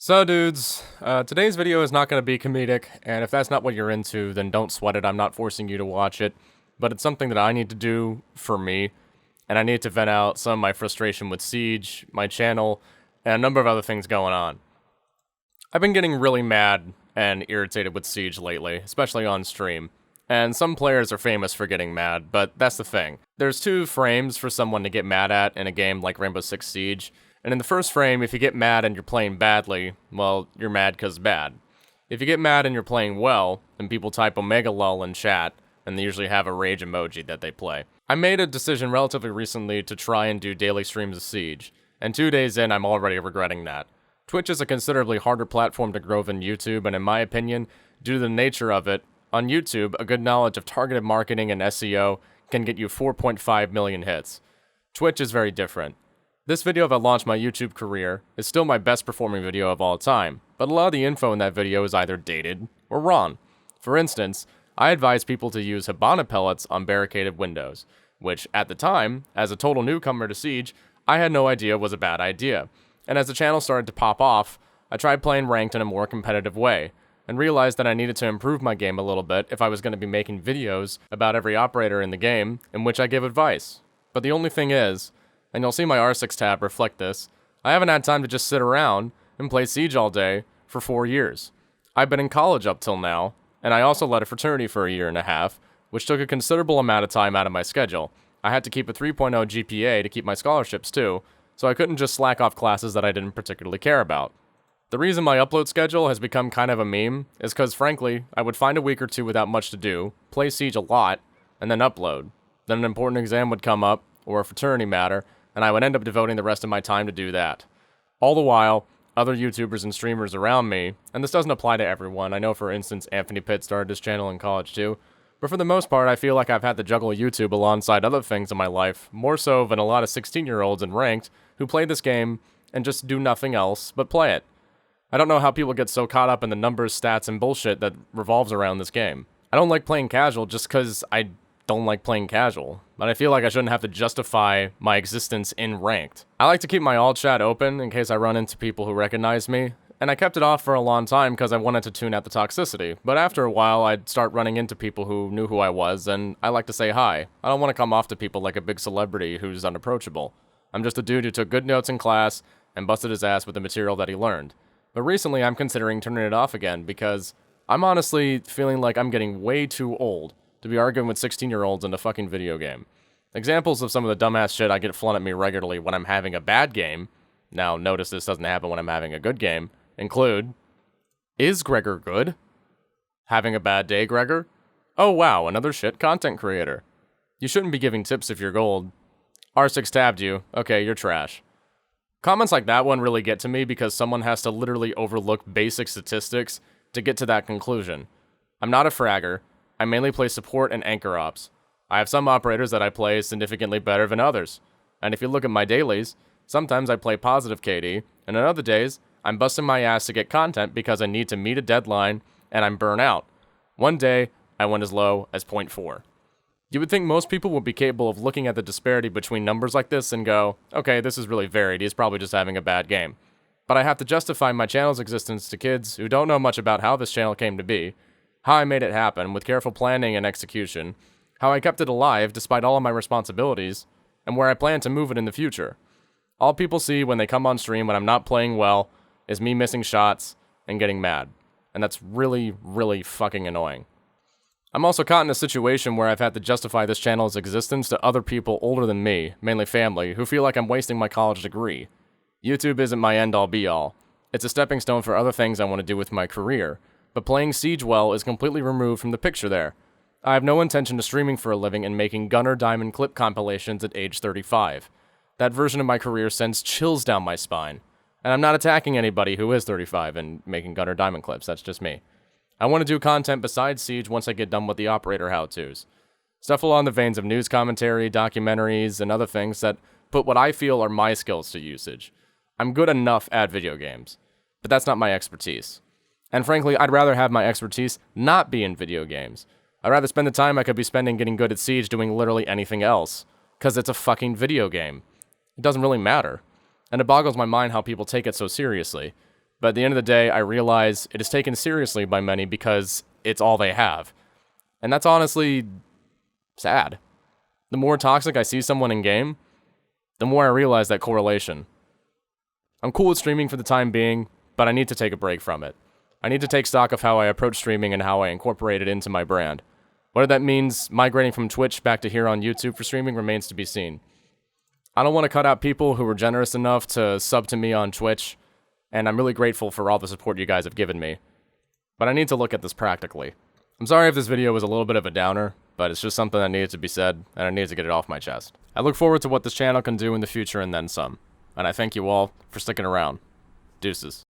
So dudes, today's video is not going to be comedic, and if that's not what you're into, then don't sweat it. I'm not forcing you to watch it, but it's something that I need to do for me, and I need to vent out some of my frustration with Siege, my channel, and a number of other things going on. I've been getting really mad and irritated with Siege lately, especially on stream, and some players are famous for getting mad, but that's the thing. There's two frames for someone to get mad at in a game like Rainbow Six Siege. And in the first frame, if you get mad and you're playing badly, well, you're mad 'cause bad. If you get mad and you're playing well, then people type Omega lol in chat, and they usually have a rage emoji that they play. I made a decision relatively recently to try and do daily streams of Siege, and 2 days in, I'm already regretting that. Twitch is a considerably harder platform to grow than YouTube, and in my opinion, due to the nature of it, on YouTube, a good knowledge of targeted marketing and SEO can get you 4.5 million hits. Twitch is very different. This video of I launched my YouTube career is still my best performing video of all time, but a lot of the info in that video is either dated or wrong. For instance, I advised people to use Hibana pellets on barricaded windows, which at the time, as a total newcomer to Siege, I had no idea was a bad idea. And as the channel started to pop off, I tried playing ranked in a more competitive way, and realized that I needed to improve my game a little bit if I was going to be making videos about every operator in the game in which I give advice. But the only thing is, and you'll see my R6 tab reflect this, I haven't had time to just sit around and play Siege all day for 4 years. I've been in college up till now, and I also led a fraternity for a year and a half, which took a considerable amount of time out of my schedule. I had to keep a 3.0 GPA to keep my scholarships too, so I couldn't just slack off classes that I didn't particularly care about. The reason my upload schedule has become kind of a meme is because, frankly, I would find a week or two without much to do, play Siege a lot, and then upload. Then an important exam would come up, or a fraternity matter, and I would end up devoting the rest of my time to do that. All the while, other YouTubers and streamers around me, and this doesn't apply to everyone, I know for instance Anthony Pitt started his channel in college too, but for the most part I feel like I've had to juggle YouTube alongside other things in my life, more so than a lot of 16-year-olds in ranked who play this game and just do nothing else but play it. I don't know how people get so caught up in the numbers, stats, and bullshit that revolves around this game. I don't like playing casual just because I don't like playing casual, but I feel like I shouldn't have to justify my existence in ranked. I like to keep my alt chat open in case I run into people who recognize me, and I kept it off for a long time because I wanted to tune out the toxicity, but after a while I'd start running into people who knew who I was, and I like to say hi. I don't want to come off to people like a big celebrity who's unapproachable. I'm just a dude who took good notes in class and busted his ass with the material that he learned. But recently I'm considering turning it off again because I'm honestly feeling like I'm getting way too old to be arguing with 16-year-olds in a fucking video game. Examples of some of the dumbass shit I get flung at me regularly when I'm having a bad game, now notice this doesn't happen when I'm having a good game, include, is Gregor good? Having a bad day, Gregor? Oh wow, another shit content creator. You shouldn't be giving tips if you're gold. R6 tabbed you, okay, you're trash. Comments like that one really get to me because someone has to literally overlook basic statistics to get to that conclusion. I'm not a fragger. I mainly play support and anchor ops. I have some operators that I play significantly better than others. And if you look at my dailies, sometimes I play positive KD, and on other days, I'm busting my ass to get content because I need to meet a deadline and I'm burnt out. One day, I went as low as 0.4. You would think most people would be capable of looking at the disparity between numbers like this and go, okay, this is really varied, he's probably just having a bad game. But I have to justify my channel's existence to kids who don't know much about how this channel came to be, how I made it happen with careful planning and execution, how I kept it alive despite all of my responsibilities, and where I plan to move it in the future. All people see when they come on stream when I'm not playing well is me missing shots and getting mad. And that's really, really fucking annoying. I'm also caught in a situation where I've had to justify this channel's existence to other people older than me, mainly family, who feel like I'm wasting my college degree. YouTube isn't my end-all be-all. It's a stepping stone for other things I want to do with my career, but playing Siege well is completely removed from the picture there. I have no intention of streaming for a living and making Gunner Diamond clip compilations at age 35. That version of my career sends chills down my spine. And I'm not attacking anybody who is 35 and making Gunner Diamond clips, that's just me. I want to do content besides Siege once I get done with the operator how-tos. Stuff along the veins of news commentary, documentaries, and other things that put what I feel are my skills to usage. I'm good enough at video games, but that's not my expertise. And frankly, I'd rather have my expertise not be in video games. I'd rather spend the time I could be spending getting good at Siege doing literally anything else, because it's a fucking video game. It doesn't really matter. And it boggles my mind how people take it so seriously. But at the end of the day, I realize it is taken seriously by many because it's all they have. And that's honestly sad. The more toxic I see someone in game, the more I realize that correlation. I'm cool with streaming for the time being, but I need to take a break from it. I need to take stock of how I approach streaming and how I incorporate it into my brand. Whether that means migrating from Twitch back to here on YouTube for streaming remains to be seen. I don't want to cut out people who were generous enough to sub to me on Twitch, and I'm really grateful for all the support you guys have given me. But I need to look at this practically. I'm sorry if this video was a little bit of a downer, but it's just something that needed to be said, and I needed to get it off my chest. I look forward to what this channel can do in the future and then some. And I thank you all for sticking around. Deuces.